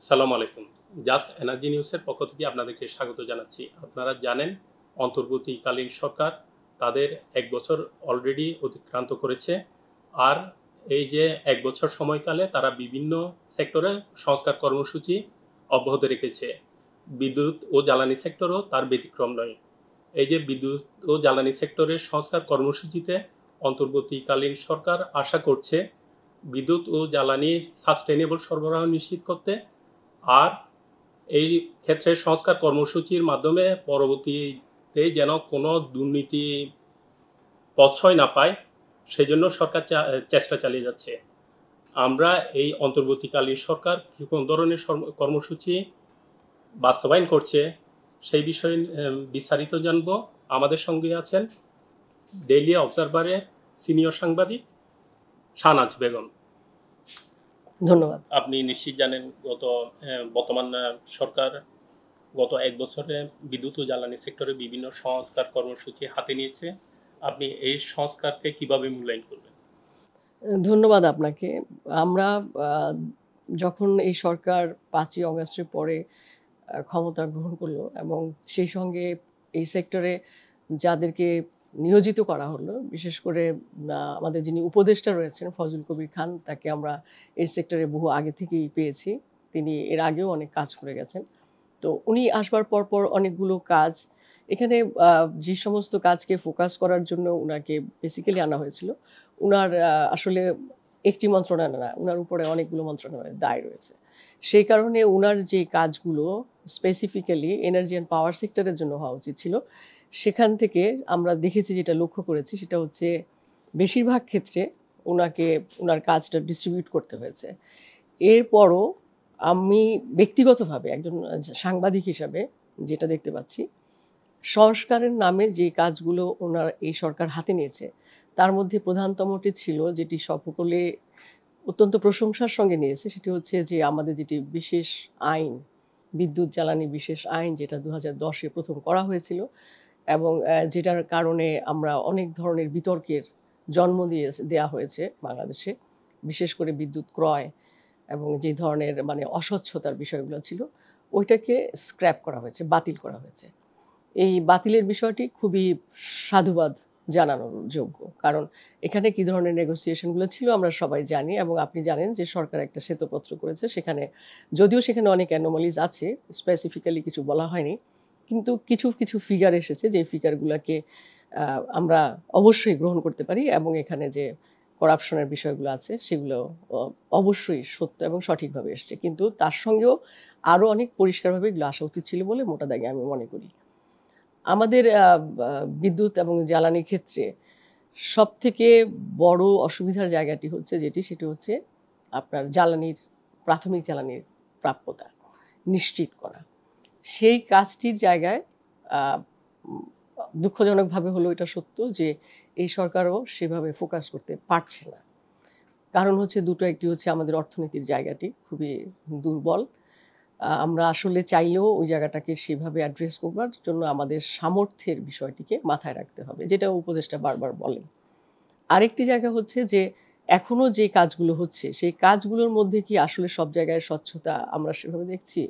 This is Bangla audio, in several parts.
সালামু আলাইকুম। জাস্ট এনার্জি নিউজের পক্ষ থেকে আপনাদেরকে স্বাগত জানাচ্ছি। আপনারা জানেন অন্তর্বর্তীকালীন সরকার তাদের ১ বছর অলরেডি অতিক্রান্ত করেছে। আর এই যে ১ বছর সময়কালে তারা বিভিন্ন সেক্টরে সংস্কার কর্মসূচি অব্যাহত রেখেছে। বিদ্যুৎ ও জ্বালানি সেক্টরও তার ব্যতিক্রম নয়। এই যে বিদ্যুৎ ও জ্বালানি সেক্টরের সংস্কার কর্মসূচিতে অন্তর্বর্তীকালীন সরকার আশা করছে বিদ্যুৎ ও জ্বালানি সাস্টেইনেবল সরবরাহ নিশ্চিত করতে। আর এই ক্ষেত্রে সংস্কার কর্মসূচির মাধ্যমে পরবর্তীতে যেন কোনো দুর্নীতি প্রশ্রয় না পায়, সেজন্য সরকার চেষ্টা চালিয়ে যাচ্ছে। আমরা এই অন্তর্বর্তীকালীন সরকার কোন ধরনের কর্মসূচি বাস্তবায়ন করছে সেই বিষয়ে বিস্তারিত জানব। আমাদের সঙ্গে আছেন ডেইলি অবজারভারের সিনিয়র সাংবাদিক শাহনাজ বেগম। ধন্যবাদ। আপনি নিশ্চিত জানেন বর্তমান সরকার গত ১ বছরে বিদ্যুৎ ও জ্বালানি সেক্টরে বিভিন্ন সংস্কার কর্মসূচি হাতে নিয়েছে। আপনি এই সংস্কারকে কিভাবে মূল্যায়ন করবেন? ধন্যবাদ আপনাকে। আমরা যখন এই সরকার ৫ই অগাস্টের পরে ক্ষমতা গ্রহণ করলো এবং সেই সঙ্গে এই সেক্টরে যাদেরকে নিয়োজিত করা হলো, বিশেষ করে আমাদের যিনি উপদেষ্টা রয়েছেন ফজল কবির খান, তাকে আমরা এই সেক্টরে বহু আগে থেকেই পেয়েছি। তিনি এর আগেও অনেক কাজ করে গেছেন। তো উনি আসবার পরপর অনেকগুলো কাজ এখানে যে সমস্ত কাজকে ফোকাস করার জন্য উনাকে বেসিক্যালি আনা হয়েছিল, উনার আসলে একটি মন্ত্রণালয় না, উনার উপরে অনেকগুলো মন্ত্রণালয়ের দায় রয়েছে। সেই কারণে উনার যে কাজগুলো স্পেসিফিক্যালি এনার্জি অ্যান্ড পাওয়ার সেক্টরের জন্য হওয়া উচিত ছিল, সেখান থেকে আমরা দেখেছি, যেটা লক্ষ্য করেছি সেটা হচ্ছে বেশিরভাগ ক্ষেত্রে উনার কাজটা ডিস্ট্রিবিউট করতে হয়েছে। এরপরও আমি ব্যক্তিগতভাবে একজন সাংবাদিক হিসাবে যেটা দেখতে পাচ্ছি, সংস্কারের নামে যে কাজগুলো ওনার এই সরকার হাতে নিয়েছে, তার মধ্যে প্রধানতমটি ছিল, যেটি সকলে অত্যন্ত প্রশংসার সঙ্গে নিয়েছে, সেটি হচ্ছে যে আমাদের যেটি বিশেষ আইন, বিদ্যুৎ জ্বালানি বিশেষ আইন, যেটা ২০১০-এ প্রথম করা হয়েছিল এবং যেটার কারণে আমরা অনেক ধরনের বিতর্কের জন্ম দেয়া হয়েছে বাংলাদেশে, বিশেষ করে বিদ্যুৎ ক্রয় এবং যে ধরনের অস্বচ্ছতার বিষয়গুলো ছিল, ওইটাকে স্ক্র্যাপ করা হয়েছে, বাতিল করা হয়েছে। এই বাতিলের বিষয়টি খুবই সাধুবাদ জানানোর যোগ্য। কারণ এখানে কী ধরনের নেগোসিয়েশনগুলো ছিল আমরা সবাই জানি, এবং আপনি জানেন যে সরকার একটা শ্বেতপত্র করেছে। সেখানে যদিও সেখানে অনেক অ্যানোমালিজ আছে, স্পেসিফিক্যালি কিছু বলা হয়নি, কিন্তু কিছু ফিগার এসেছে, যে ফিগারগুলোকে আমরা অবশ্যই গ্রহণ করতে পারি, এবং এখানে যে করাপশনের বিষয়গুলো আছে সেগুলো অবশ্যই সত্য এবং সঠিকভাবে এসছে। কিন্তু তার সঙ্গেও আরও অনেক পরিষ্কারভাবে এগুলো আসা উচিত ছিল বলে মোটা দাগে আমি মনে করি। আমাদের বিদ্যুৎ এবং জ্বালানির ক্ষেত্রে সবথেকে বড় অসুবিধার জায়গাটি হচ্ছে সেটি হচ্ছে আপনার প্রাথমিক জ্বালানির প্রাপ্যতা নিশ্চিত করা। সেই কাজটির জায়গায় আ উম দুঃখজনকভাবে হলেও এটা সত্য যে এই সরকারও সেভাবে ফোকাস করতে পারছে না। কারণ হচ্ছে দুটো, একটি হচ্ছে আমাদের অর্থনীতির জায়গাটি খুবই দুর্বল। আমরা আসলে চাইলেও ওই জায়গাটাকে সেভাবে অ্যাড্রেস করবার জন্য আমাদের সামর্থ্যের বিষয়টিকে মাথায় রাখতে হবে, যেটা উপদেষ্টা বারবার বলেন। আরেকটি জায়গা হচ্ছে যে এখনো যে কাজগুলো হচ্ছে, সেই কাজগুলোর মধ্যে কি আসলে সব জায়গায় স্বচ্ছতা আমরা সেভাবে দেখছি?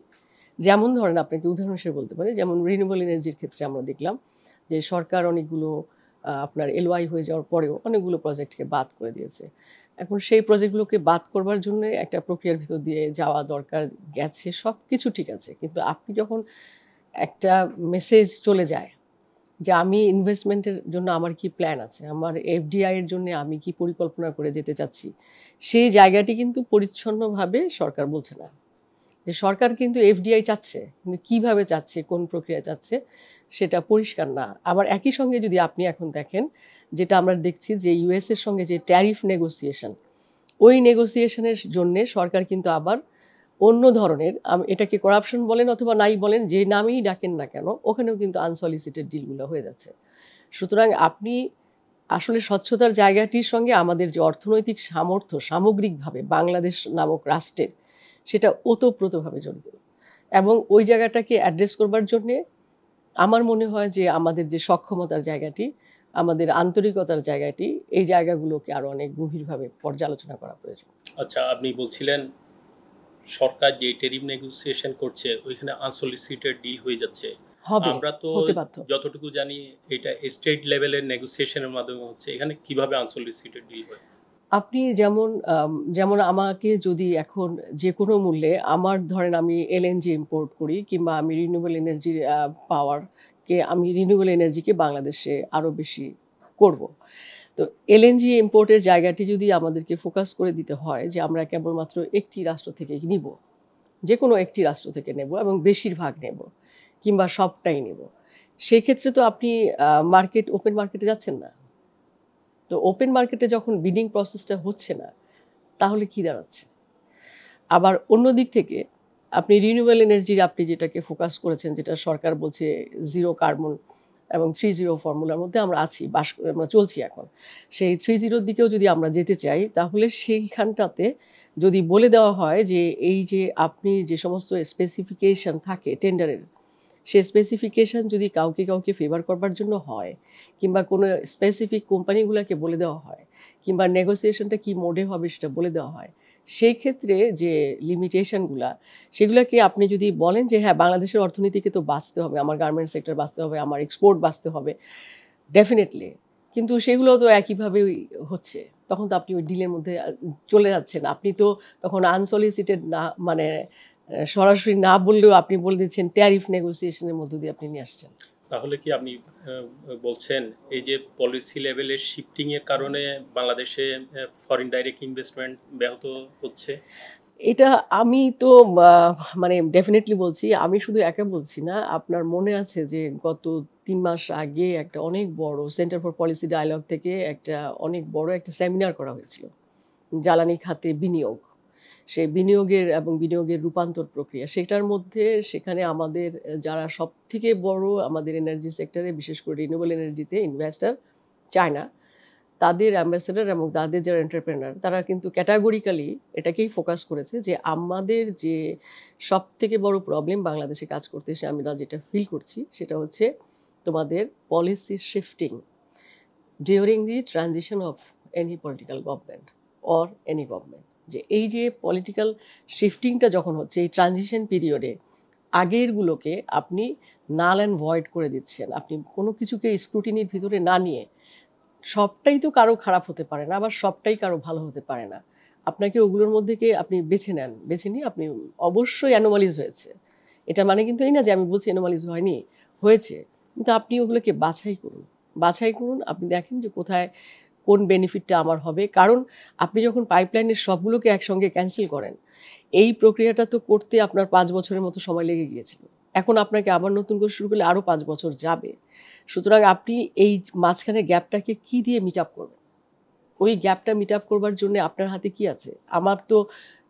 যেমন ধরেন, আপনাকে উদাহরণ হিসেবে বলতে পারি, যেমন রিনিউয়েবল এনার্জির ক্ষেত্রে আমরা দেখলাম যে সরকার অনেকগুলো আপনার এলওআই হয়ে যাওয়ার পরেও অনেকগুলো প্রজেক্টকে বাদ করে দিয়েছে। এখন সেই প্রজেক্টগুলোকে বাদ করবার জন্য একটা প্রক্রিয়ার ভিতর দিয়ে যাওয়া দরকার, গেছে, সবকিছু ঠিক আছে। কিন্তু আপনি যখন একটা মেসেজ চলে যায় যে আমি ইনভেস্টমেন্টের জন্য আমার কি প্ল্যান আছে, আমার এফডিআই এর জন্য আমি কি পরিকল্পনা করে যেতে চাচ্ছি, সেই জায়গাটি কিন্তু পরিচ্ছন্নভাবে সরকার বলছে না। যে সরকার কিন্তু এফডিআই চাচ্ছে, কিন্তু কিভাবে চাচ্ছে, কোন প্রক্রিয়া চাচ্ছে, সেটা পরিষ্কার না। আবার একই সঙ্গে যদি আপনি এখন দেখেন, যেটা আমরা দেখছি যে ইউএস এর সঙ্গে যে ট্যারিফ নেগোসিয়েশন, ওই নেগোসিয়েশনের জন্যে সরকার কিন্তু আবার অন্য ধরনের, এটাকে করাপশন বলেন অথবা নাই বলেন, যে নামেই ডাকেন না কেন, ওখানেও কিন্তু আনসলিসিটেড ডিলগুলো হয়ে যাচ্ছে। সুতরাং আপনি আসলে স্বচ্ছতার জায়গাটির সঙ্গে আমাদের যে অর্থনৈতিক সামর্থ্য সামগ্রিকভাবে বাংলাদেশ নামক রাষ্ট্রের, সেটা ওতপ্রোতভাবে জড়িত, এবং ওই জায়গাটাকে অ্যাড্রেস করবার জন্যে আমার মনে হয় যে আমাদের যে সক্ষমতার জায়গাটি, আমাদের আন্তরিকতার জায়গাটি, এই জায়গাগুলোকে আরও অনেক গভীরভাবে পর্যালোচনা করা প্রয়োজন। আচ্ছা, আপনি বলছিলেন সরকার যে টেরিফ নেগোসিয়েশন করছে ওইখানে আনসলিসিটেড ডিল হয়ে যাচ্ছে। হবে, আমরা তো হতে বাধ্য। যতটুকু জানি এটা স্টেট লেভেলের নেগোসিয়েশনের মাধ্যমে হচ্ছে, এখানে কিভাবে আনসলিসিটেড ডিল হয়? আপনি যেমন আমাকে যদি এখন যেকোনো মূল্যে আমার ধরেন আমি এলএনজি ইম্পোর্ট করি কিংবা আমি রিনিউয়েবল এনার্জির আমি রিনিউয়েবল এনার্জিকে বাংলাদেশে আরো বেশি করব। তো এলএনজি ইম্পোর্টের জায়গাটি যদি আমাদেরকে ফোকাস করে দিতে হয় যে আমরা কেবলমাত্র একটি রাষ্ট্র থেকে নিব, যেকোনো একটি রাষ্ট্র থেকে নেব এবং বেশিরভাগ নেব কিংবা সবটাই নেব। সেক্ষেত্রে তো আপনি ওপেন মার্কেটে যাচ্ছেন না। তো ওপেন মার্কেটে যখন বিডিং প্রসেসটা হচ্ছে না, তাহলে কি দাঁড়াচ্ছে? আবার অন্য দিক থেকে আপনি রিনিউয়েবল এনার্জি আপনি যেটাকে ফোকাস করেছেন, যেটা সরকার বলছে জিরো কার্বন এবং 3-0 ফর্মুলার মধ্যে আমরা আছি, আমরা চলছি এখন। সেই 3-0 র দিকেও যদি আমরা যেতে চাই, তাহলে সেইখানটাতে যদি বলে দেওয়া হয় যে এই যে আপনি যে সমস্ত স্পেসিফিকেশন থাকে টেন্ডারের, সে স্পেসিফিকেশন যদি কাউকে ফেভার করবার জন্য হয় কিংবা কোনো স্পেসিফিক কোম্পানিগুলোকে বলে দেওয়া হয় কিংবা নেগোসিয়েশনটা কি মোডে হবে সেটা বলে দেওয়া হয়, সেই ক্ষেত্রে যে লিমিটেশনগুলা, সেগুলাকে আপনি যদি বলেন যে হ্যাঁ, বাংলাদেশের অর্থনীতিকে তো বাঁচতে হবে, আমার গার্মেন্টস সেক্টর বাঁচতে হবে, আমার এক্সপোর্ট বাঁচতে হবে, ডেফিনেটলি। কিন্তু সেগুলো তো একইভাবেই হচ্ছে। তখন তো আপনি ওই ডিলের মধ্যে চলে যাচ্ছেন। আপনি তো তখন আনসলিসিটেড না, মানে সরাসরি না বললেও আপনি বলে দিচ্ছেন ট্যারিফ নেগোসিয়েশন এর মধ্য দিয়ে আপনি নিয়ে আসছেন। তাহলে কি আপনি বলছেন এই যে পলিসি লেভেলের শিফটিং এর কারণে বাংলাদেশে ফরেন ডাইরেক্ট ইনভেস্টমেন্ট ব্যাহত হচ্ছে? এটা আমি তো আ মানে ডেফিনিটলি বলছি। আমি শুধু একা বলছি না। আপনার মনে আছে যে গত ৩ মাস আগে একটা অনেক বড় সেন্টার ফর পলিসি ডায়ালগ থেকে একটা অনেক বড় একটা সেমিনার করা হয়েছিল। জ্বালানি খাতে বিনিয়োগ। সেই বিনিয়োগের রূপান্তর প্রক্রিয়া। সেটার মধ্যে সেখানে আমাদের যারা সবথেকে বড় আমাদের এনার্জি সেক্টরে, বিশেষ করে রিনিউয়েবল এনার্জিতে ইনভেস্টর, চায়না, তাদের অ্যাম্বাসেডর এবং তাদের যারা এন্টারপ্রেনার, তারা কিন্তু ক্যাটেগরিক্যালি এটাকেই ফোকাস করেছে যে আমাদের যে সবথেকে বড় প্রবলেম বাংলাদেশে কাজ করতে এসে আমরা যেটা ফিল করছি সেটা হচ্ছে তোমাদের policy shifting during the transition of any political government or any government. যে এই যে পলিটিক্যাল শিফটিংটা যখন হচ্ছে এই ট্রানজিশন পিরিয়ডে আগেরগুলোকে আপনি নাল অ্যান্ড ভয়েড করে দিচ্ছেন। আপনি কোনো কিছুকে স্ক্রুটিনির ভিতরে না নিয়ে, সবটাই তো কারো খারাপ হতে পারে না, আবার সবটাই কারো ভালো হতে পারে না। আপনাকে ওগুলোর মধ্যে আপনি বেছে নেন। বেছে নিয়ে আপনি অবশ্যই অ্যানোমালিজ হয়েছে। এটার মানে কিন্তু এই না যে আমি বলছি অ্যানোমালিজ হয়নি, হয়েছে। কিন্তু আপনি ওগুলোকে বাছাই করুন। বাছাই করুন, আপনি দেখেন যে কোথায় কোন বেনিফিটটা আমার হবে। কারণ আপনি যখন পাইপলাইনের সবগুলোকে একসঙ্গে ক্যানসেল করেন, এই প্রক্রিয়াটা তো করতে আপনার ৫ বছরের মতো সময় লেগে গিয়েছিল। এখন আপনাকে আবার নতুন করে শুরু করলে আরও ৫ বছর যাবে। সুতরাং আপনি এই মাঝখানে গ্যাপটাকে কি দিয়ে মিট আপ করবেন? ওই গ্যাপটা মিট আপ করবার জন্যে আপনার হাতে কি আছে? আমার তো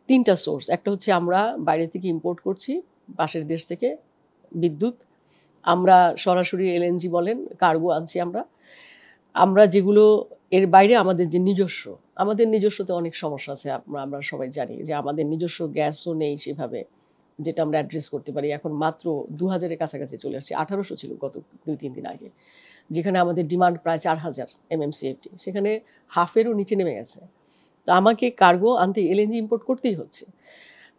৩ টা সোর্স। একটা হচ্ছে আমরা বাইরে থেকে ইম্পোর্ট করছি, পাশের দেশ থেকে বিদ্যুৎ। আমরা সরাসরি এলএনজি বলেন, কার্গো আনছি আমরা। আমরা যেগুলো এর বাইরে আমাদের নিজস্বতে অনেক সমস্যা আছে। আমরা সবাই জানি যে আমাদের নিজস্ব গ্যাসও নেই সেভাবে, যেটা আমরা অ্যাড্রেস করতে পারি। এখন মাত্র ২০০০ এর কাছাকাছি চলে আসছে। ১৮০০ ছিল গত ২-৩ দিন আগে। যেখানে আমাদের ডিমান্ড প্রায় ৪,০০০ এমএমসিএফটি। সেখানে হাফেরও নিচে নেমে গেছে। তো আমাকে কার্গো আনতে এলএনজি ইম্পোর্ট করতেই হচ্ছে।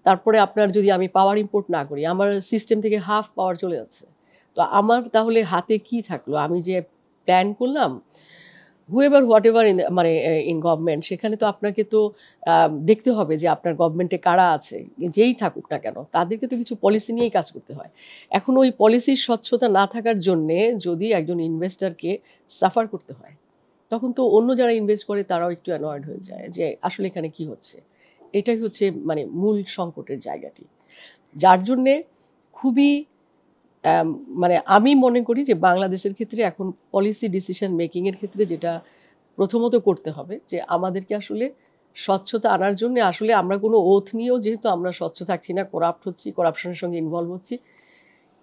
তারপরে আপনার যদি আমি পাওয়ার ইম্পোর্ট না করি, আমার সিস্টেম থেকে হাফ পাওয়ার চলে যাচ্ছে। তো আমার তাহলে হাতে কি থাকলো? আমি যে প্ল্যান করলাম, whoever whatever in the মানে in গভর্নমেন্ট, সেখানে তো আপনাকে তো দেখতে হবে যে আপনার গভর্নমেন্টে কারা আছে। যেই থাকুক না কেন, তাদেরকে তো কিছু পলিসি নিয়েই কাজ করতে হয়। এখন ওই পলিসির স্বচ্ছতা না থাকার জন্যে যদি একজন ইনভেস্টরকে সাফার করতে হয়, তখন তো অন্য যারা ইনভেস্ট করে তারাও একটু অ্যানয়েড হয়ে যায় যে আসলে এখানে কি হচ্ছে? এটাই হচ্ছে মানে মূল সংকটের জায়গাটি। যার জন্যে খুবই অ্যাম মানে আমি মনে করি যে বাংলাদেশের ক্ষেত্রে এখন পলিসি ডিসিশন মেকিং এর ক্ষেত্রে যেটা প্রথমত করতে হবে যে আমাদেরকে আসলে স্বচ্ছতা আনার জন্য, আসলে আমরা কোনো ওথ নিয়েও যেহেতু আমরা স্বচ্ছ থাকছি না, করাপ্ট হচ্ছি, করাপশনের সঙ্গে ইনভলভ হচ্ছি,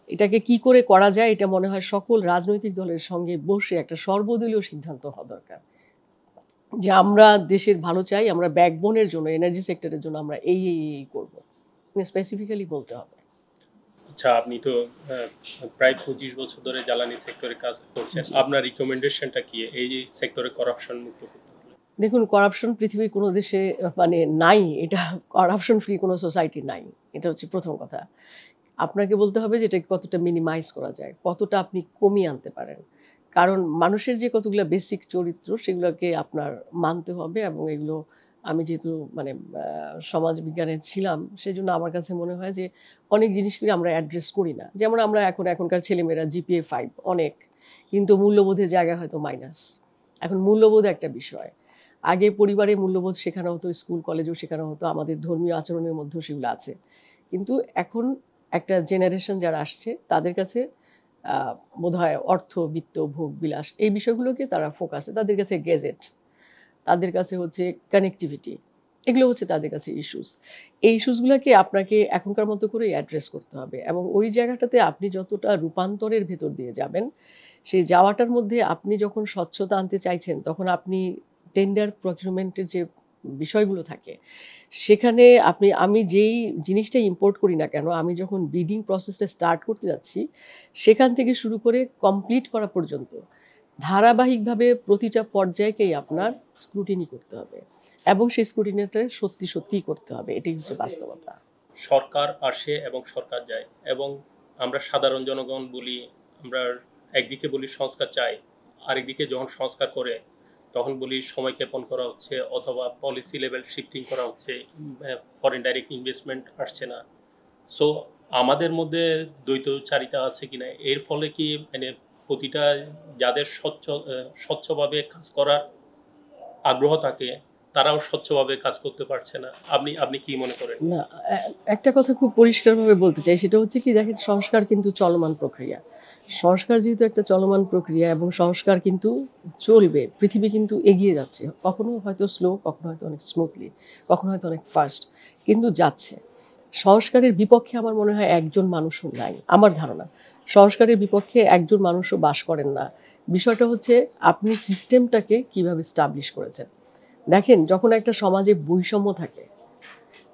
এটাকে কি করে করা যায় এটা মনে হয় সকল রাজনৈতিক দলের সঙ্গে বসে একটা সর্বদলীয় সিদ্ধান্ত হওয়া দরকার। যে আমরা দেশের ভালো চাই, আমরা ব্যাকবোনের জন্য, এনার্জি সেক্টরের জন্য আমরা এই করব। স্পেসিফিক্যালি বলতে হবে। আচ্ছা, আপনি তো প্রায় ২৫ বছর ধরে জ্বালানি সেক্টরে কাজ করছেন। জি। আপনার রিকমেন্ডেশনটা কি এই সেক্টরে করাপশন মুক্ত করতে হলে? দেখুন, করাপশন পৃথিবীর কোনো দেশে মানে নাই, এটা করাপশন ফ্রি কোনো সোসাইটি নাই। এটা হচ্ছে প্রথম কথা। আপনাকে বলতে হবে যে এটাকে কতটা মিনিমাইজ করা যায়, কতটা আপনি কমিয়ে আনতে পারেন। কারণ মানুষের যে কতগুলা বেসিক চরিত্র সেগুলোকে আপনার মানতে হবে, এবং এগুলো আমি যেহেতু মানে সমাজবিজ্ঞানে ছিলাম, সেজন্য আমার কাছে মনে হয় যে অনেক জিনিসগুলো আমরা অ্যাড্রেস করি না। যেমন আমরা এখনকার ছেলেমেয়েরা জিপিএ 5 অনেক, কিন্তু মূল্যবোধের জায়গায় হয়তো মাইনাস। এখন মূল্যবোধ একটা বিষয়। আগে পরিবারে মূল্যবোধ শেখানো হতো, স্কুল কলেজেও শেখানো হতো, আমাদের ধর্মীয় আচরণের মধ্যেও সেগুলো আছে। কিন্তু এখন একটা জেনারেশন যারা আসছে তাদের কাছে আ বোধহয় অর্থ, বিত্ত, ভোগ, বিলাস এই বিষয়গুলোকে তারা ফোকাসে। তাদের কাছে গ্যাজেট, তাদের কাছে হচ্ছে কানেক্টিভিটি। এগুলো হচ্ছে তাদের কাছে ইস্যুস। এই ইস্যুসগুলাকে আপনাকে এখনকার মতো করেই অ্যাড্রেস করতে হবে, এবং ওই জায়গাটাতে আপনি যতটা রূপান্তরের ভেতর দিয়ে যাবেন, সেই যাওয়াটার মধ্যে আপনি যখন স্বচ্ছতা আনতে চাইছেন, তখন আপনি টেন্ডার প্রকিউরমেন্টের যে বিষয়গুলো থাকে, সেখানে আমি যেই জিনিসটা ইম্পোর্ট করি না কেন, আমি যখন বিডিং প্রসেসটা স্টার্ট করতে যাচ্ছি, সেখান থেকে শুরু করে কমপ্লিট করা পর্যন্ত ধারাবাহিকভাবে প্রতিটা পর্যায়কেই আপনার স্ক্রুটিনি করতে হবে, এবং সেই স্ক্রুটিনিটা সত্যিই করতে হবে। এটাই হচ্ছে বাস্তবতা। সরকার আসে এবং সরকার যায়, এবং আমরা সাধারণ জনগণ বলি, আমরা একদিকে বলি সংস্কার চাই, আরেকদিকে যখন সংস্কার করে তখন বলি সময় ক্ষেপণ করা হচ্ছে, অথবা পলিসি লেভেল শিফটিং করা হচ্ছে, ফরেন ডাইরেক্ট ইনভেস্টমেন্ট আসছে না। সো আমাদের মধ্যে দ্বৈতচারিতা আছে কিনা, এর ফলে কি মানে প্রতিটা যাদের স্বচ্ছভাবে কাজ করার আগ্রহ থাকে তারাও স্বচ্ছভাবে কাজ করতে পারছে না? আপনি আপনি কি মনে করেন? না, একটা কথা খুব পরিষ্কারভাবে বলতে চাই, সেটা হচ্ছে কি, দেখেন, সংস্কার কিন্তু চলমান প্রক্রিয়া। সংস্কার যেহেতু একটা চলমান প্রক্রিয়া, এবং সংস্কার কিন্তু চলবে, পৃথিবী কিন্তু এগিয়ে যাচ্ছে। কখনো হয়তো স্লো, কখনো হয়তো অনেক স্মুথলি, কখনো হয়তো অনেক ফাস্ট, কিন্তু যাচ্ছে। সংস্কারের বিপক্ষে আমার মনে হয় একজন মানুষও নাই, আমার ধারণা। সংস্কারের বিপক্ষে একজন মানুষও বাস করেন না। বিষয়টা হচ্ছে আপনি সিস্টেমটাকে কিভাবে স্টাবলিশ করেছেন। দেখেন, যখন একটা সমাজে বৈষম্য থাকে,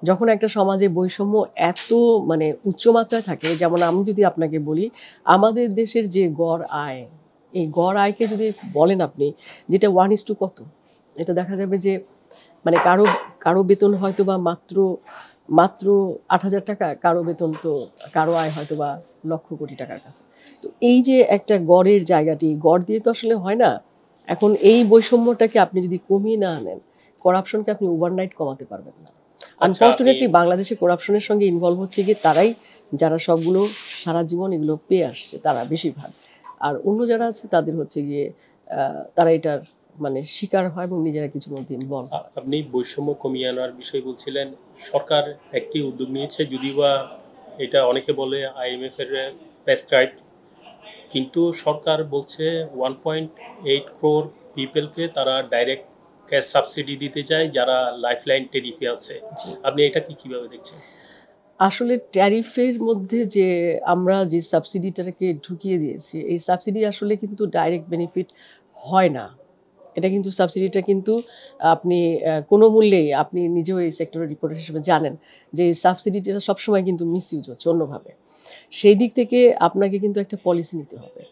যখন একটা সমাজে বৈষম্য এত মানে উচ্চমাত্রায় থাকে, যেমন আমি যদি আপনাকে বলি, আমাদের দেশের যে গড় আয়, এই গড় আয়কে যদি বলেন আপনি, যেটা 1:2 কত, এটা দেখা যাবে যে মানে কারো কারো বেতন হয়তো বা মাত্র মাত্র ৮,০০০ টাকা, কারো বেতন তো কারো আয় হয়তো বা লক্ষ কোটি টাকার কাছে। তো এই যে একটা গড়ের জায়গাটি, গড় দিয়ে তো আসলে হয় না। এখন এই বৈষম্যটাকে আপনি যদি কমিয়ে না আনেন, করাপশনকে আপনি ওভারনাইট কমাতে পারবেন না। আচ্ছা, আপনি আনফরচুনেটলি বাংলাদেশে করাপশনের সঙ্গে ইনভলভ হচ্ছে গিয়ে তারাই, যারা সবগুলো সারা জীবন এগুলো পেয়ে আসছে, তারা বেশিরভাগ। আর অন্য যারা আছে তাদের হচ্ছে গিয়ে তারা এটার মানে শিকার হয় এবং নিজেরা কিছুর মধ্যে ইনভলভ হয়। আপনি বৈষম্য কমিয়ে আনার বিষয় বলছিলেন। সরকার একটি উদ্যোগ নিয়েছে, যদিও বা এটা অনেকে বলে আইএমএফ এর প্রেসক্রাইব, কিন্তু সরকার বলছে 1.8 crore পিপলকে তারা ডাইরেক্ট ক্যাশ সাবসিডি দিতে চায় যারা লাইফলাইন টেরিফে আছে। জি। আপনি এটাকে কিভাবে দেখছেন? আসলে ট্যারিফের মধ্যে যে আমরা যে সাবসিডিটাকে ঢুকিয়ে দিয়েছি, এই সাবসিডি আসলে কিন্তু ডাইরেক্ট বেনিফিট হয় না। এটা কিন্তু সাবসিডিটা কিন্তু আপনি কোনো মূল্যেই, আপনি নিজেও এই সেক্টরের রিপোর্টার হিসেবে জানেন যে এই সাবসিডিটা সবসময় কিন্তু মিসইউজ হচ্ছে অন্যভাবে। সেই দিক থেকে আপনাকে কিন্তু একটা পলিসি নিতে হবে।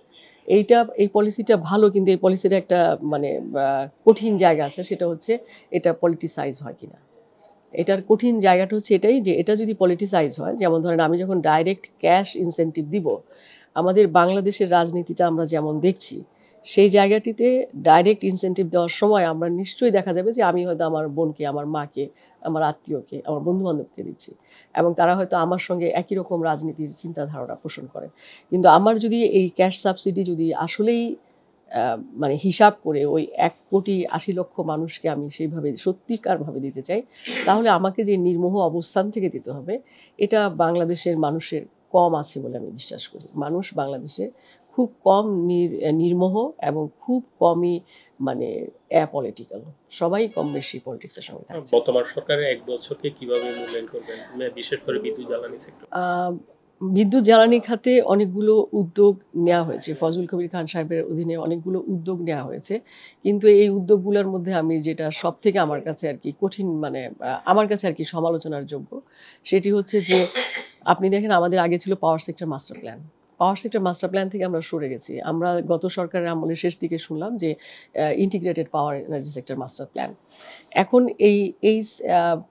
এই পলিসিটা ভালো, কিন্তু এই পলিসির একটা মানে কঠিন জায়গা আছে, সেটা হচ্ছে এটা পলিটিসাইজ হয় কিনা। এটার কঠিন জায়গাটা হচ্ছে এটাই যে এটা যদি পলিটিসাইজ হয়, যেমন ধরেন আমি যখন ডাইরেক্ট ক্যাশ ইনসেনটিভ দিব, আমাদের বাংলাদেশের রাজনীতিটা আমরা যেমন দেখছি, সেই জায়গাটিতে ডাইরেক্ট ইনসেনটিভ দেওয়ার সময় আমরা নিশ্চয়ই দেখা যাবে যে আমি হয়তো আমার বোনকে, আমার মাকে, আমার আত্মীয়কে, আমার বন্ধু-বান্ধবকে দিচ্ছি, এবং তারা হয়তো আমার সঙ্গে একই রকম রাজনীতির চিন্তাধারণা পোষণ করেন। কিন্তু আমার যদি এই ক্যাশ সাবসিডি যদি আসলেই মানে হিসাব করে ওই ১,৮০,০০,০০০ মানুষকে আমি সেইভাবে সত্যিকারভাবে দিতে চাই, তাহলে আমাকে যে নির্মোহ অবস্থান থেকে দিতে হবে, এটা বাংলাদেশের মানুষের কম আছে বলে আমি বিশ্বাস করি। মানুষ বাংলাদেশে খুব কম নির্মোহ, এবং খুব কমই মানে অ্যাপলিটিক্যাল। সবাই কম বেশি পলিটিক্সের সঙ্গে থাকছে। বর্তমান সরকারের ১ বছরকে কিভাবে মূল্যায়ন করবেন? বিশেষ করে বিদ্যুৎ জ্বালানি সেক্টর। আ বিদ্যুৎ জ্বালানি খাতে অনেকগুলো উদ্যোগ নেওয়া হয়েছে। ফজলুল কবির খান সাহেবের অধীনে অনেকগুলো উদ্যোগ নেওয়া হয়েছে। কিন্তু এই উদ্যোগগুলোর মধ্যে আমি যেটা সবথেকে আমার কাছে আরকি কঠিন, মানে আমার কাছে আরকি সমালোচনার যোগ্য, সেটি হচ্ছে যে আপনি দেখেন, আমাদের আগে ছিল power sector master plan. Power sector master plan থেকে আমরা সরে গেছি। আমরা গত সরকারের আমলের শেষ দিকে শুনলাম যে integrated power energy sector master plan. এখন এই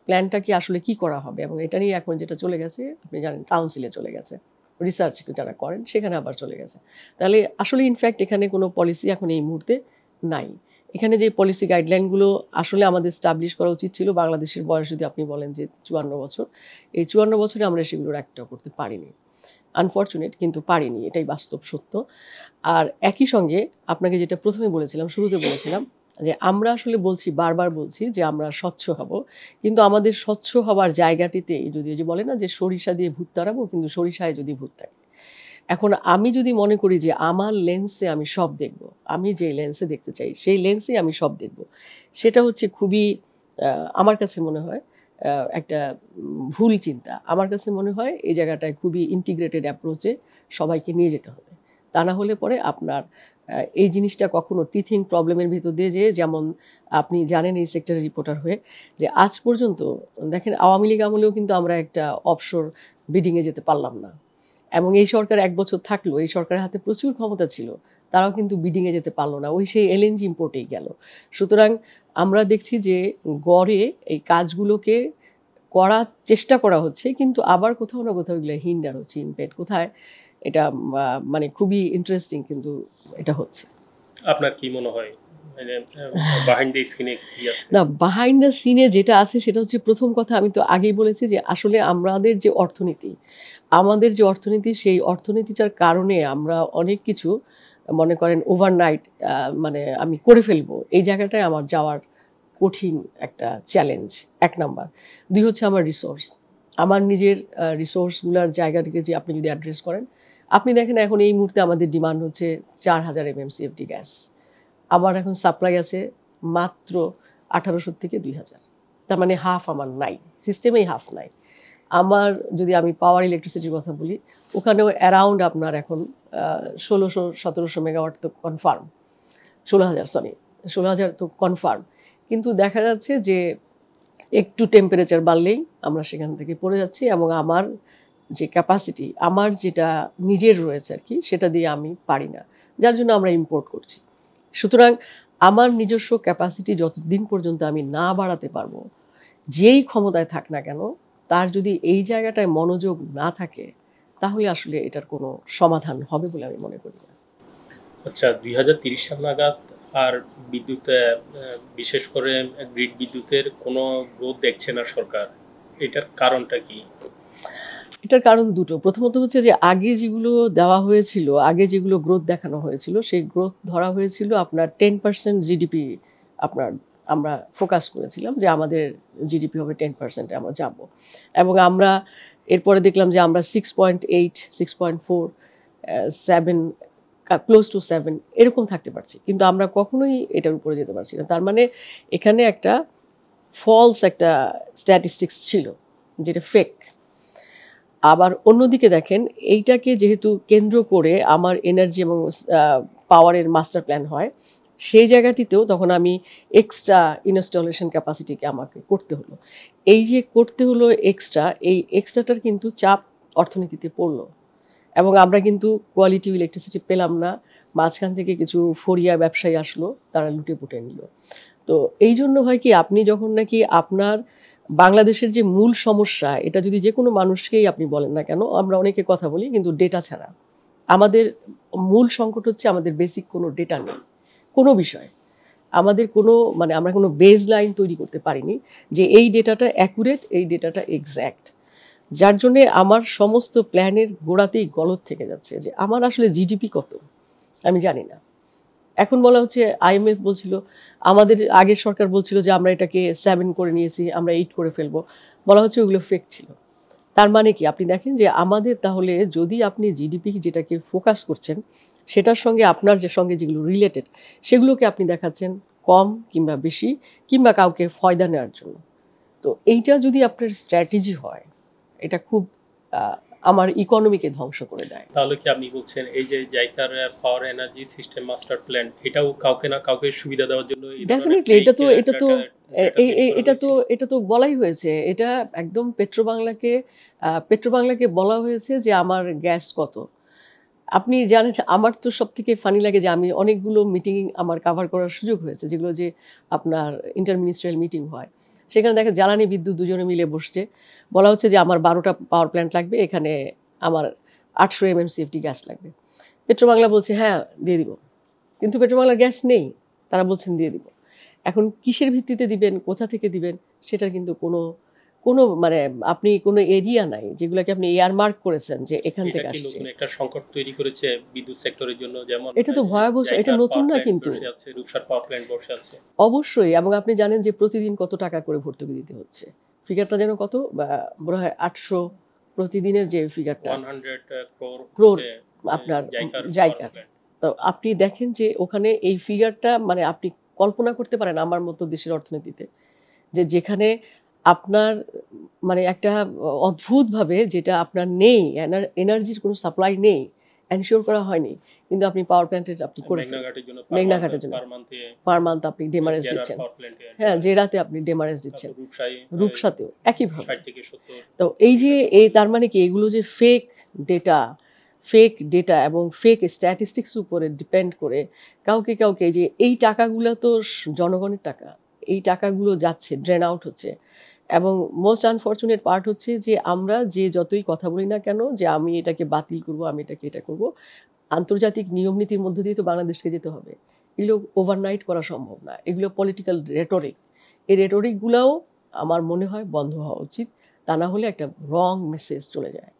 প্ল্যানটা কি আসলে কি করা হবে, এবং এটা নিয়ে এখন যেটা চলে গেছে আপনি জানেন কাউন্সিলে চলে গেছে, রিসার্চ যারা করেন সেখানে আবার চলে গেছে। তাহলে আসলে ইনফ্যাক্ট এখানে কোনো পলিসি এখন এই মুহূর্তে নাই। এখানে যে পলিসি গাইডলাইনগুলো আসলে আমাদের স্টাবলিশ করা উচিত ছিল, বাংলাদেশের বয়স যদি আপনি বলেন যে 54 বছর, এই 54 বছরে আমরা সেগুলোর একটাও করতে পারিনি। আনফর্চুনেট, কিন্তু পারিনি, এটাই বাস্তব সত্য। আর একই সঙ্গে আপনাকে যেটা প্রথমে বলেছিলাম, শুরুতে বলেছিলাম যে আমরা আসলে বলছি, বারবার বলছি যে আমরা স্বচ্ছ হব, কিন্তু আমাদের স্বচ্ছ হবার জায়গাটিতে যদি ওই যে বলে না যে সরিষা দিয়ে ভূত তাড়াবো, কিন্তু সরিষায় যদি ভূত থাকে। এখন আমি যদি মনে করি যে আমার লেন্সে আমি সব দেখব, আমি যে লেন্সে দেখতে চাই সেই লেন্সে আমি সব দেখব, সেটা হচ্ছে খুবই আমার কাছে মনে হয় একটা ভুল চিন্তা। আমার কাছে মনে হয় এই জায়গাটায় খুবই ইন্টিগ্রেটেড অ্যাপ্রোচে সবাইকে নিয়ে যেতে হবে। তা না হলে পরে আপনার এই জিনিসটা কখনো টিথিং প্রবলেমের ভিতর দিয়ে যেয়ে, যেমন আপনি জানেন এই সেক্টরের রিপোর্টার হয়ে, যে আজ পর্যন্ত দেখেন আওয়ামী লীগ আমলেও কিন্তু আমরা একটা অফশোর বিডিংয়ে যেতে পারলাম না, এবং এই সরকার 1 বছর থাকলো, এই সরকারের হাতে প্রচুর ক্ষমতা ছিল, তারাও কিন্তু বিডিংয়ে যেতে পারলো না, ওই সেই এলএনজি ইম্পোর্টেই গেল। সুতরাং আমরা দেখছি যে গড়ে এই কাজগুলোকে করার চেষ্টা করা হচ্ছে, কিন্তু আবার কোথাও না কোথাও এগুলো হিন্ডার হচ্ছে, ইম্পেড কোথায়, এটা মানে খুবই ইন্টারেস্টিং কিন্তু এটা হচ্ছে। আপনার কি মনে হয় বিহাইন্ড দ্য স্ক্রিনে কি আছে? না, বিহাইন্ড দ্য সিনে যেটা আছে সেটা হচ্ছে, প্রথম কথা আমি তো আগেই বলেছি যে আসলে আমাদের যে অর্থনীতি সেই অর্থনীতিটার কারণে আমরা অনেক কিছু মনে করেন ওভারনাইট মানে আমি করে ফেলবো, এই জায়গাটায় আমার যাওয়ার কঠিন একটা চ্যালেঞ্জ, 1 নাম্বার। 2 হচ্ছে আমার রিসোর্স, আমার নিজের রিসোর্সগুলোর জায়গাটিকে যে আপনি যদি অ্যাড্রেস করেন, আপনি দেখেন এখন এই মুহূর্তে আমাদের ডিমান্ড হচ্ছে 4000 MMCFD গ্যাস, আমার এখন সাপ্লাই আছে মাত্র 1800 থেকে 2000, তার মানে হাফ আমার নাই, সিস্টেমেই হাফ নাই। আমার যদি আমি পাওয়ার ইলেকট্রিসিটির কথা বলি, ওখানেও অ্যারাউন্ড আপনার এখন 1600-1700 মেগাওয়াট তো কনফার্ম, 16,000 তো কনফার্ম, কিন্তু দেখা যাচ্ছে যে একটু টেম্পারেচার বাড়লেই আমরা সেখান থেকে পড়ে যাচ্ছি, এবং আমার যে ক্যাপাসিটি আমার যেটা নিজের রয়েছে আর কি, সেটা দিয়ে আমি পারি না, যার জন্য আমরা ইম্পোর্ট করছি। সুতরাং আমার নিজস্ব ক্যাপাসিটি যতদিন পর্যন্ত আমি না বাড়াতে পারবো, যেই ক্ষমতায় থাক না কেন, তার যদি এই জায়গাটায় মনোযোগ না থাকে, তাহলে আসলে এটার কোনো সমাধান হবে বলে আমি মনে করি না। আচ্ছা, 2030 সাল নাগাদ আর বিদ্যুৎ বিশেষ করে গ্রিড বিদ্যুতের কোনো গ্রোথ দেখছে না সরকার, এটার কারণটা কি? এটার কারণ দুটো। প্রথমত হচ্ছে যে আগে যেগুলো দেওয়া হয়েছিল, আগে যেগুলো গ্রোথ দেখানো হয়েছিল, সেই গ্রোথ ধরা হয়েছিল আপনার 10% জিডিপি, আপনার আমরা ফোকাস করেছিলাম যে আমাদের জিডিপি হবে 10%, আমরা যাব, এবং আমরা এরপরে দেখলাম যে আমরা 6.8, 6.4, 7, ক্লোজ টু 7 এরকম থাকতে পারছি, কিন্তু আমরা কখনোই এটার উপরে যেতে পারছি না। তার মানে এখানে একটা ফলস একটা স্ট্যাটিস্টিক্স ছিল, যেটা ফেক। আবার অন্যদিকে দেখেন, এইটাকে যেহেতু কেন্দ্র করে আমার এনার্জি এবং পাওয়ারের মাস্টার প্ল্যান হয়, সেই জায়গাটিতেও তখন আমি এক্সট্রা ইনস্টলেশন ক্যাপাসিটিকে আমাকে করতে হলো। এই যে করতে হলো এক্সট্রা, এই এক্সট্রাটার কিন্তু চাপ অর্থনীতিতে পড়লো, এবং আমরা কিন্তু কোয়ালিটি ইলেকট্রিসিটি পেলাম না। মাঝখান থেকে কিছু ফরিয়া ব্যবসায়ী আসলো, তারা লুটে পুটে নিল। তো এই জন্য হয় কি, আপনি যখন নাকি আপনার বাংলাদেশের যে মূল সমস্যা, এটা যদি যে কোনো মানুষকেই আপনি বলেন না কেন, আমরা অনেকে কথা বলি, কিন্তু ডেটা ছাড়া আমাদের মূল সংকট হচ্ছে আমাদের বেসিক কোনো ডেটা নেই কোনো বিষয়। আমাদের কোনো মানে আমরা কোনো বেজ লাইন তৈরি করতে পারিনি যে এই ডেটাটা অ্যাকুরেট, এই ডেটাটা এক্স্যাক্ট, যার জন্যে আমার সমস্ত প্ল্যানের গোড়াতেই গলত থেকে যাচ্ছে যে আমার আসলে জিডিপি কত আমি জানি না। এখন বলা হচ্ছে আইএমএফ বলছিল, আমাদের আগের সরকার বলছিল যে আমরা এটাকে 7 করে নিয়েছি, আমরা 8 করে ফেলবো, বলা হচ্ছে ওগুলো ফেক ছিল। তার মানে কি, আপনি দেখেন যে আমাদের তাহলে যদি আপনি জিডিপি যেটাকে ফোকাস করছেন, সেটার সঙ্গে আপনার যে সঙ্গে যেগুলো রিলেটেড, সেগুলোকে আপনি দেখাচ্ছেন কম কিংবা বেশি, কিংবা কাউকে ফয়দা নেওয়ার জন্য। তো এইটা যদি আপনার স্ট্র্যাটেজি হয়, এটা খুব আমার ইকোনমিকে ধ্বংস করে দেয়। তাহলে কি আপনি বলছেন এই যে জাইকার power energy system master plan, এটাও কাউকে না কাউকে সুবিধা দেওয়ার জন্য ডেফিনেটলি এটা তো বলাই হয়েছে, এটা একদম পেট্রোবাংলাকে বলা হয়েছে যে আমার গ্যাস কত, আপনি জানেন আমার তো সবথেকে ফানি লাগে যে আমি অনেকগুলো মিটিং আমার কভার করার সুযোগ হয়েছে, যেগুলো যে আপনার ইন্টার মিনিস্ট্রিয়াল মিটিং হয়। সেখানে দেখা জ্বালানি বিদ্যুৎ দুজনে মিলে বসছে। বলা হচ্ছে যে আমার ১২টা পাওয়ার প্ল্যান্ট লাগবে, এখানে আমার ৮০০ MMCFD গ্যাস লাগবে। পেট্রোবাংলা বলছে হ্যাঁ দিয়ে দিব। কিন্তু পেট্রোবাংলার গ্যাস নেই। তারা বলছেন দিয়ে দিব। এখন কিসের ভিত্তিতে দিবেন, কোথা থেকে দিবেন সেটার কিন্তু কোনো মানে আপনি কোনো এরিয়া নাই যেগুলাকে আপনি এয়ারমার্ক করেছেন যে এখান এটা থেকে কি আসছে। নতুন একটা সংকট তৈরি করেছে বিদ্যুৎ সেক্টরের জন্য? যেমন এটা তো ভয়াবহ, এটা জাইকার নতুন পাওয়ার না প্ল্যান্ট কিন্তু। বসে আছে, রূপসার পাওয়ার প্ল্যান্ট বসে আছে। অবশ্যই, এবং আপনি জানেন যে প্রতিদিন কত টাকা করে ভর্তুকি দিতে হচ্ছে। ফিগারটা যেন কত মনে হয় ৮০০ প্রতিদিনের যে ফিগারটা 100 crore ক্রোর হচ্ছে আপনার জাইকার পাওয়ার জাইকার। প্ল্যান্ট। তো আপনি দেখেন যে ওখানে এই ফিগারটা মানে আপনি কল্পনা করতে পারেন আমার মতো দেশের অর্থনীতিতে যে যেখানে আপনার মানে একটা অদ্ভুতভাবে যেটা আপনার নেই, এনার্জির কোনো সাপ্লাই নেই, এনশিওর করা হয়নি। কিন্তু আপনি পাওয়ার প্ল্যান্টের আপনি করে মেঘনা ফেলেন। ঘাটের জন্য মেঘনা ঘাটের জন্য পার মান্থে পার মান্থ আপনি ডেমারেজ জেরার দিচ্ছেন। পাওয়ার প্ল্যান্টে হ্যাঁ, ডেমারেজ, জেরাতে আপনি ডেমারেজ দিচ্ছেন। তারপর রূপসায় রূপসাতেও একইভাবে। 60 থেকে 70 তো এই যে লিটার এই পাওয়া তার মানে কি এগুলো যে ফেক ডেটা এবং ফেক স্ট্যাটিস্টিক্স উপরে ডিপেন্ড করে কাউকে এই যে এই টাকাগুলো তো জনগণের টাকা। এই টাকাগুলো যাচ্ছে, ড্রেন আউট হচ্ছে। এবং মোস্ট আনফরচুনেট পার্ট হচ্ছে যে আমরা যে যতই কথা বলি না কেন যে আমি এটাকে বাতিল করব, আমি এটাকে এটা করব, আন্তর্জাতিক নিয়ম নীতির মধ্য দিয়ে তো বাংলাদেশকে যেতে হবে। এগুলো ওভারনাইট করা সম্ভব না। এগুলো পলিটিক্যাল রেটরিক। এই রেটরিকগুলাও আমার মনে হয় বন্ধ হওয়া উচিত। তা না হলে একটা রং মেসেজ চলে যায়।